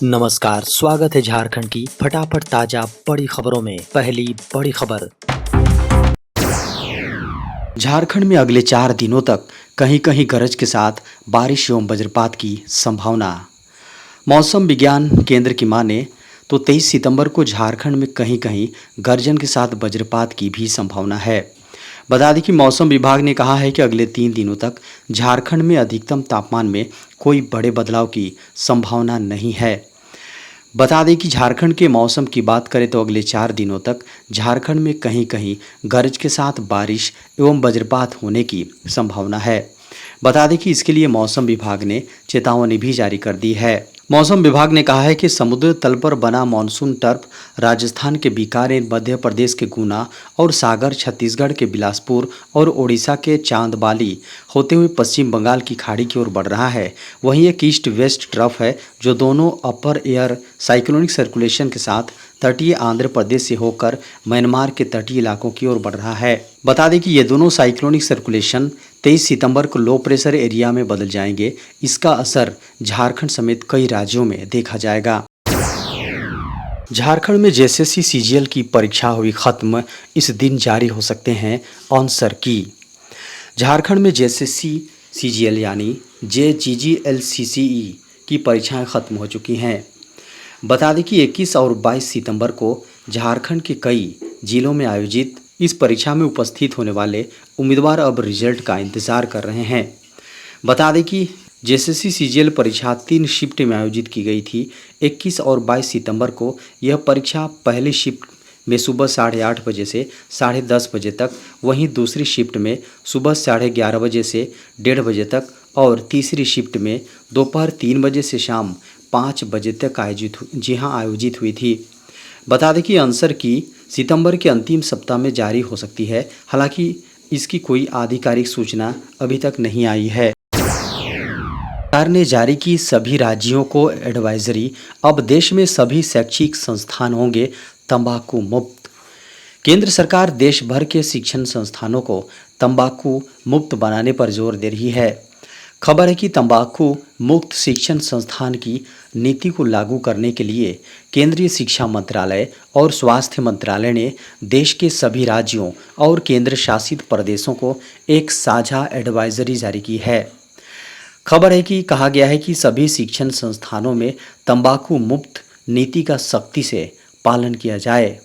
नमस्कार, स्वागत है झारखंड की फटाफट ताजा बड़ी खबरों में। पहली बड़ी खबर। झारखंड में अगले 4 दिनों तक कहीं कहीं गरज के साथ बारिश एवं वज्रपात की संभावना। मौसम विज्ञान केंद्र की माने तो 23 सितंबर को झारखंड में कहीं कहीं गर्जन के साथ वज्रपात की भी संभावना है। बता दें कि मौसम विभाग ने कहा है कि अगले 3 दिनों तक झारखंड में अधिकतम तापमान में कोई बड़े बदलाव की संभावना नहीं है। बता दें कि झारखंड के मौसम की बात करें तो अगले 4 दिनों तक झारखंड में कहीं कहीं गरज के साथ बारिश एवं वज्रपात होने की संभावना है। बता दें कि इसके लिए मौसम विभाग ने चेतावनी भी जारी कर दी है। मौसम विभाग ने कहा है कि समुद्र तल पर बना मानसून टर्फ राजस्थान के बीकानेर, मध्य प्रदेश के गुना और सागर, छत्तीसगढ़ के बिलासपुर और ओडिशा के चांदबाली होते हुए पश्चिम बंगाल की खाड़ी की ओर बढ़ रहा है। वहीं एक ईस्ट वेस्ट ट्रफ है जो दोनों अपर एयर साइक्लोनिक सर्कुलेशन के साथ तटीय आंध्र प्रदेश से होकर म्यांमार के तटीय इलाकों की ओर बढ़ रहा है। बता दें कि ये दोनों साइक्लोनिक सर्कुलेशन 23 सितंबर को लो प्रेशर एरिया में बदल जाएंगे। इसका असर झारखंड समेत कई राज्यों में देखा जाएगा। झारखंड में जेएसएससी सीजीएल की परीक्षा हुई खत्म, इस दिन जारी हो सकते हैं आंसर की। झारखंड में जेएसएससी सीजीएल यानी जेजीजीएलसीसीई की परीक्षाएं खत्म हो चुकी हैं। बता दें कि 21 और 22 सितंबर को झारखंड के कई जिलों में आयोजित इस परीक्षा में उपस्थित होने वाले उम्मीदवार अब रिजल्ट का इंतजार कर रहे हैं। बता दें कि जेएसएससी सीजीएल परीक्षा 3 शिफ्ट में आयोजित की गई थी। 21 और 22 सितंबर को यह परीक्षा पहली शिफ्ट में सुबह 8:30 बजे से 10:30 बजे तक, वहीं दूसरी शिफ्ट में सुबह 11:30 बजे से 1:30 बजे तक और तीसरी शिफ्ट में दोपहर 3 बजे से शाम 5 बजे तक आयोजित हुई थी। बता दें कि आंसर की सितंबर के अंतिम सप्ताह में जारी हो सकती है। हालांकि इसकी कोई आधिकारिक सूचना अभी तक नहीं आई है। सरकार ने जारी की सभी राज्यों को एडवाइजरी, अब देश में सभी शैक्षिक संस्थान होंगे तंबाकू मुक्त। केंद्र सरकार देश भर के शिक्षण संस्थानों को तंबाकू मुक्त बनाने पर जोर दे रही है। खबर है कि तंबाकू मुक्त शिक्षण संस्थान की नीति को लागू करने के लिए केंद्रीय शिक्षा मंत्रालय और स्वास्थ्य मंत्रालय ने देश के सभी राज्यों और केंद्र शासित प्रदेशों को एक साझा एडवाइजरी जारी की है। खबर है कि कहा गया है कि सभी शिक्षण संस्थानों में तंबाकू मुक्त नीति का सख्ती से पालन किया जाए।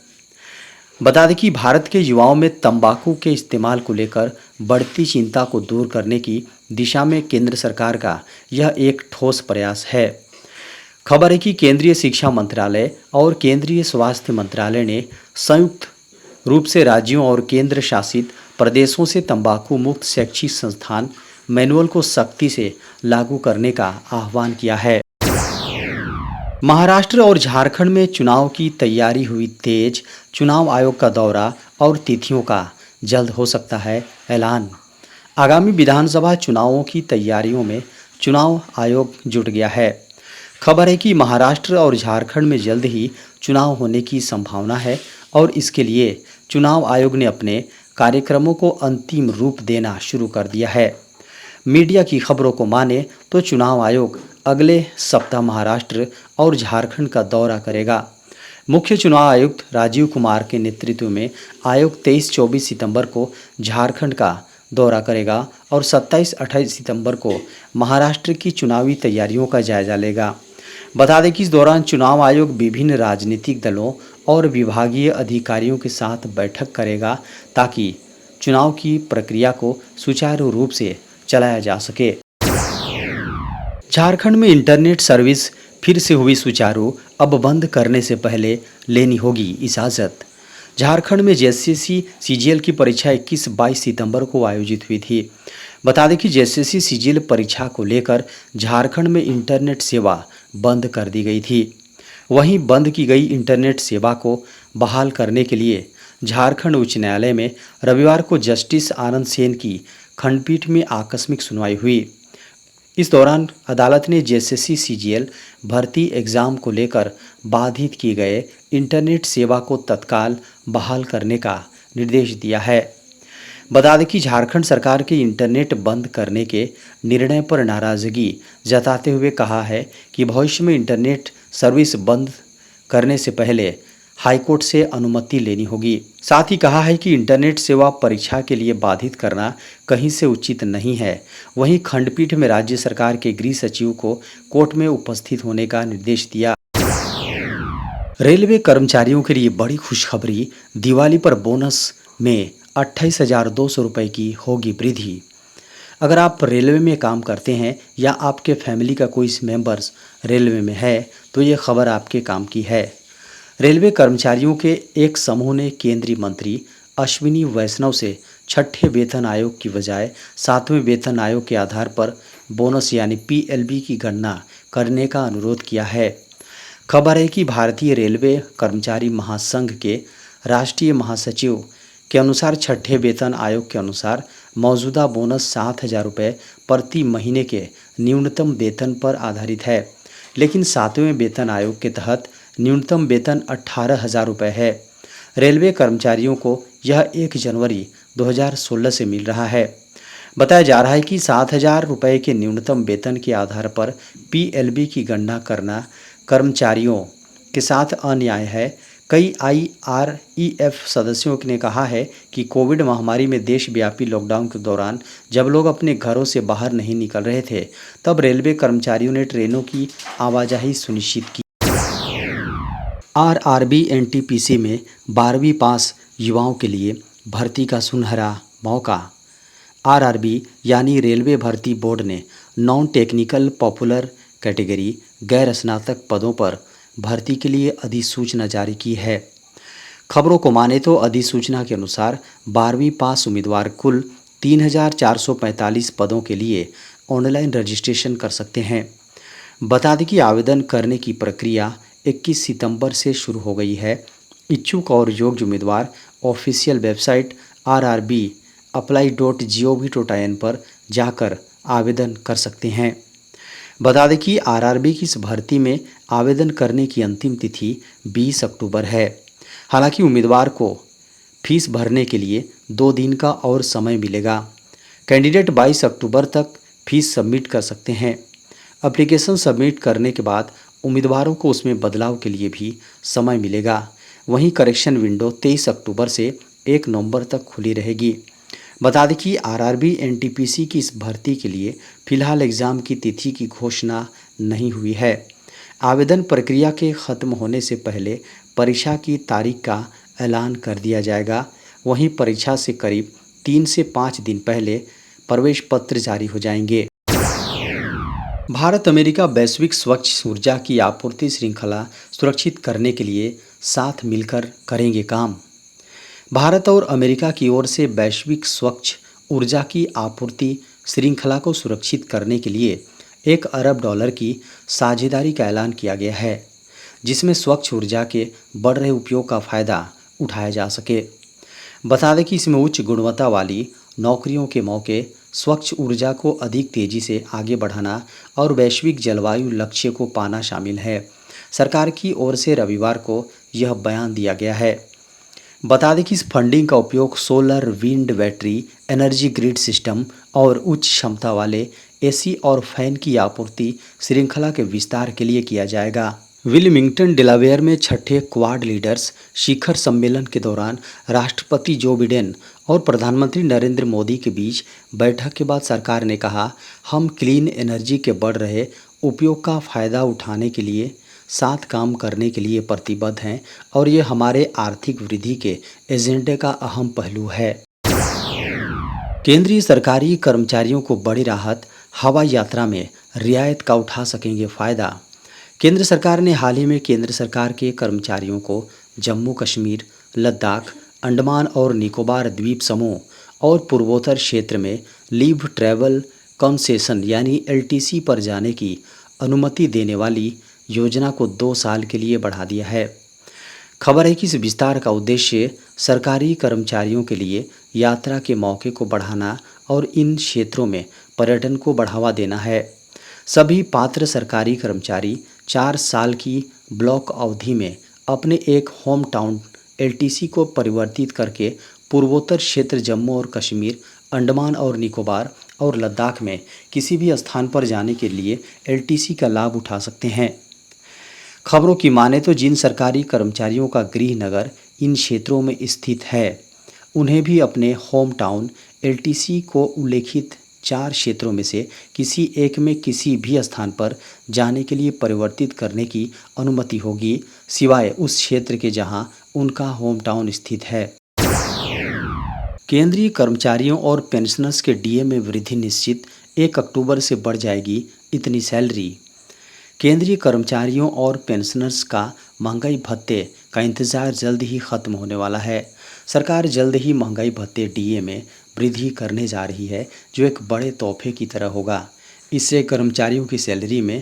बता दें कि भारत के युवाओं में तंबाकू के इस्तेमाल को लेकर बढ़ती चिंता को दूर करने की दिशा में केंद्र सरकार का यह एक ठोस प्रयास है। खबर है कि केंद्रीय शिक्षा मंत्रालय और केंद्रीय स्वास्थ्य मंत्रालय ने संयुक्त रूप से राज्यों और केंद्र शासित प्रदेशों से तंबाकू मुक्त शैक्षिक संस्थान मैनुअल को सख्ती से लागू करने का आह्वान किया है। महाराष्ट्र और झारखंड में चुनाव की तैयारी हुई तेज, चुनाव आयोग का दौरा और तिथियों का जल्द हो सकता है ऐलान। आगामी विधानसभा चुनावों की तैयारियों में चुनाव आयोग जुट गया है। खबर है कि महाराष्ट्र और झारखंड में जल्द ही चुनाव होने की संभावना है और इसके लिए चुनाव आयोग ने अपने कार्यक्रमों को अंतिम रूप देना शुरू कर दिया है। मीडिया की खबरों को माने तो चुनाव आयोग अगले सप्ताह महाराष्ट्र और झारखंड का दौरा करेगा। मुख्य चुनाव आयुक्त राजीव कुमार के नेतृत्व में आयोग 23-24 सितंबर को झारखंड का दौरा करेगा और 27-28 सितंबर को महाराष्ट्र की चुनावी तैयारियों का जायजा लेगा। बता दें कि इस दौरान चुनाव आयोग विभिन्न राजनीतिक दलों और विभागीय अधिकारियों के साथ बैठक करेगा ताकि चुनाव की प्रक्रिया को सुचारू रूप से चलाया जा सके। झारखंड में इंटरनेट सर्विस फिर से हुई सुचारू, अब बंद करने से पहले लेनी होगी इजाज़त। झारखंड में जेएसएससी सीजीएल की परीक्षा 21-22 सितंबर को आयोजित हुई थी। बता दें कि जेएसएससी सीजीएल परीक्षा को लेकर झारखंड में इंटरनेट सेवा बंद कर दी गई थी। वहीं बंद की गई इंटरनेट सेवा को बहाल करने के लिए झारखंड उच्च न्यायालय में रविवार को जस्टिस आनंद सेन की खंडपीठ में आकस्मिक सुनवाई हुई। इस दौरान अदालत ने जेएसएससी सीजीएल भर्ती एग्ज़ाम को लेकर बाधित किए गए इंटरनेट सेवा को तत्काल बहाल करने का निर्देश दिया है। बता दें कि झारखंड सरकार के इंटरनेट बंद करने के निर्णय पर नाराज़गी जताते हुए कहा है कि भविष्य में इंटरनेट सर्विस बंद करने से पहले हाईकोर्ट से अनुमति लेनी होगी। साथ ही कहा है कि इंटरनेट सेवा परीक्षा के लिए बाधित करना कहीं से उचित नहीं है। वहीं खंडपीठ में राज्य सरकार के गृह सचिव को कोर्ट में उपस्थित होने का निर्देश दिया। रेलवे कर्मचारियों के लिए बड़ी खुशखबरी, दिवाली पर बोनस में 28,200 रुपये की होगी वृद्धि। अगर आप रेलवे में काम करते हैं या आपके फैमिली का कोई मेंबर्स रेलवे में है तो ये खबर आपके काम की है। रेलवे कर्मचारियों के एक समूह ने केंद्रीय मंत्री अश्विनी वैष्णव से छठे वेतन आयोग की बजाय सातवें वेतन आयोग के आधार पर बोनस यानी पीएलबी की गणना करने का अनुरोध किया है। खबर है कि भारतीय रेलवे कर्मचारी महासंघ के राष्ट्रीय महासचिव के अनुसार छठे वेतन आयोग के अनुसार मौजूदा बोनस 7,000 रुपये प्रति महीने के न्यूनतम वेतन पर आधारित है, लेकिन सातवें वेतन आयोग के तहत न्यूनतम वेतन 18,000 रुपये है। रेलवे कर्मचारियों को यह 1 जनवरी 2016 से मिल रहा है। बताया जा रहा है कि 7,000 रुपये के न्यूनतम वेतन के आधार पर पीएलबी की गणना करना कर्मचारियों के साथ अन्याय है। कई आईआरईएफ सदस्यों ने कहा है कि कोविड महामारी में देशव्यापी लॉकडाउन के दौरान जब लोग अपने घरों से बाहर नहीं निकल रहे थे, तब रेलवे कर्मचारियों ने ट्रेनों की आवाजाही सुनिश्चित की। आरआरबी एनटीपीसी में 12वीं पास युवाओं के लिए भर्ती का सुनहरा मौका। आरआरबी यानी रेलवे भर्ती बोर्ड ने नॉन टेक्निकल पॉपुलर कैटेगरी गैर स्नातक पदों पर भर्ती के लिए अधिसूचना जारी की है। खबरों को माने तो अधिसूचना के अनुसार 12वीं पास उम्मीदवार कुल 3,445 पदों के लिए ऑनलाइन रजिस्ट्रेशन कर सकते हैं। बता दें कि आवेदन करने की प्रक्रिया 21 सितंबर से शुरू हो गई है। इच्छुक और योग्य उम्मीदवार ऑफिशियल वेबसाइट rrbapply.gov.in पर जाकर आवेदन कर सकते हैं। बता दें कि आरआरबी की इस भर्ती में आवेदन करने की अंतिम तिथि 20 अक्टूबर है। हालांकि उम्मीदवार को फीस भरने के लिए 2 दिन का और समय मिलेगा। कैंडिडेट 22 अक्टूबर तक फीस सबमिट कर सकते हैं। एप्लीकेशन सबमिट करने के बाद उम्मीदवारों को उसमें बदलाव के लिए भी समय मिलेगा। वहीं करेक्शन विंडो 23 अक्टूबर से 1 नवंबर तक खुली रहेगी। बता दें कि आरआरबी एनटीपीसी की इस भर्ती के लिए फिलहाल एग्ज़ाम की तिथि की घोषणा नहीं हुई है। आवेदन प्रक्रिया के ख़त्म होने से पहले परीक्षा की तारीख का ऐलान कर दिया जाएगा। वहीं परीक्षा से करीब 3 से 5 दिन पहले प्रवेश पत्र जारी हो जाएंगे। भारत अमेरिका वैश्विक स्वच्छ ऊर्जा की आपूर्ति श्रृंखला सुरक्षित करने के लिए साथ मिलकर करेंगे काम। भारत और अमेरिका की ओर से वैश्विक स्वच्छ ऊर्जा की आपूर्ति श्रृंखला को सुरक्षित करने के लिए $1 अरब की साझेदारी का ऐलान किया गया है, जिसमें स्वच्छ ऊर्जा के बढ़ रहे उपयोग का फ़ायदा उठाया जा सके। बता दें कि इसमें उच्च गुणवत्ता वाली नौकरियों के मौके, स्वच्छ ऊर्जा को अधिक तेज़ी से आगे बढ़ाना और वैश्विक जलवायु लक्ष्य को पाना शामिल है। सरकार की ओर से रविवार को यह बयान दिया गया है। बता दें कि इस फंडिंग का उपयोग solar, wind, battery, energy grid system और उच्च क्षमता वाले एसी और फैन की आपूर्ति श्रृंखला के विस्तार के लिए किया जाएगा। विलिंगटन, डेलावेयर में छठे क्वाड लीडर्स शिखर सम्मेलन के दौरान राष्ट्रपति जो बिडेन और प्रधानमंत्री नरेंद्र मोदी के बीच बैठक के बाद सरकार ने कहा, हम क्लीन एनर्जी के बढ़ रहे उपयोग का फ़ायदा उठाने के लिए साथ काम करने के लिए प्रतिबद्ध हैं और ये हमारे आर्थिक वृद्धि के एजेंडे का अहम पहलू है। केंद्रीय सरकारी कर्मचारियों को बड़ी राहत, हवाई यात्रा में रियायत का उठा सकेंगे फ़ायदा। केंद्र सरकार ने हाल ही में केंद्र सरकार के कर्मचारियों को जम्मू कश्मीर, लद्दाख, अंडमान और निकोबार द्वीप समूह और पूर्वोत्तर क्षेत्र में लीव ट्रैवल कंसेशन यानी एलटीसी पर जाने की अनुमति देने वाली योजना को 2 साल के लिए बढ़ा दिया है। खबर है कि इस विस्तार का उद्देश्य सरकारी कर्मचारियों के लिए यात्रा के मौके को बढ़ाना और इन क्षेत्रों में पर्यटन को बढ़ावा देना है। सभी पात्र सरकारी कर्मचारी 4 साल की ब्लॉक अवधि में अपने एक होम टाउन एलटीसी को परिवर्तित करके पूर्वोत्तर क्षेत्र जम्मू और कश्मीर, अंडमान और निकोबार और लद्दाख में किसी भी स्थान पर जाने के लिए एलटीसी का लाभ उठा सकते हैं। खबरों की माने तो जिन सरकारी कर्मचारियों का गृह नगर इन क्षेत्रों में स्थित है, उन्हें भी अपने होम टाउन एलटीसी को उल्लेखित 4 क्षेत्रों में से किसी एक में किसी भी स्थान पर जाने के लिए परिवर्तित करने की अनुमति होगी, सिवाय उस क्षेत्र के जहां उनका होम टाउन स्थित है। केंद्रीय कर्मचारियों और पेंशनर्स के डीए में वृद्धि निश्चित, 1 अक्टूबर से बढ़ जाएगी इतनी सैलरी। केंद्रीय कर्मचारियों और पेंशनर्स का महंगाई भत्ते का इंतज़ार जल्द ही ख़त्म होने वाला है। सरकार जल्द ही महंगाई भत्ते डीए में वृद्धि करने जा रही है, जो एक बड़े तोहफे की तरह होगा। इससे कर्मचारियों की सैलरी में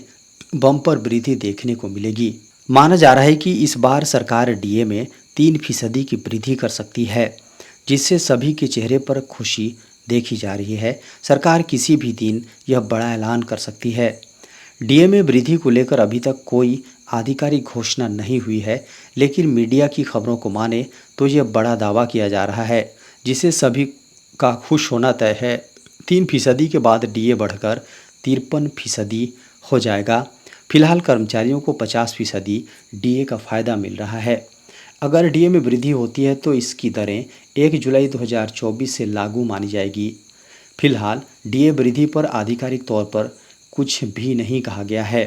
बम्पर वृद्धि देखने को मिलेगी। माना जा रहा है कि इस बार सरकार डीए में 3% की वृद्धि कर सकती है, जिससे सभी के चेहरे पर खुशी देखी जा रही है। सरकार किसी भी दिन यह बड़ा ऐलान कर सकती है। डीए में वृद्धि को लेकर अभी तक कोई आधिकारिक घोषणा नहीं हुई है, लेकिन मीडिया की खबरों को माने तो यह बड़ा दावा किया जा रहा है, जिसे सभी का खुश होना तय है। 3% के बाद डीए बढ़कर 53% हो जाएगा। फिलहाल कर्मचारियों को 50% डीए का फ़ायदा मिल रहा है। अगर डीए में वृद्धि होती है तो इसकी दरें 1 जुलाई 2024 से लागू मानी जाएगी। फिलहाल डीए वृद्धि पर आधिकारिक तौर पर कुछ भी नहीं कहा गया है।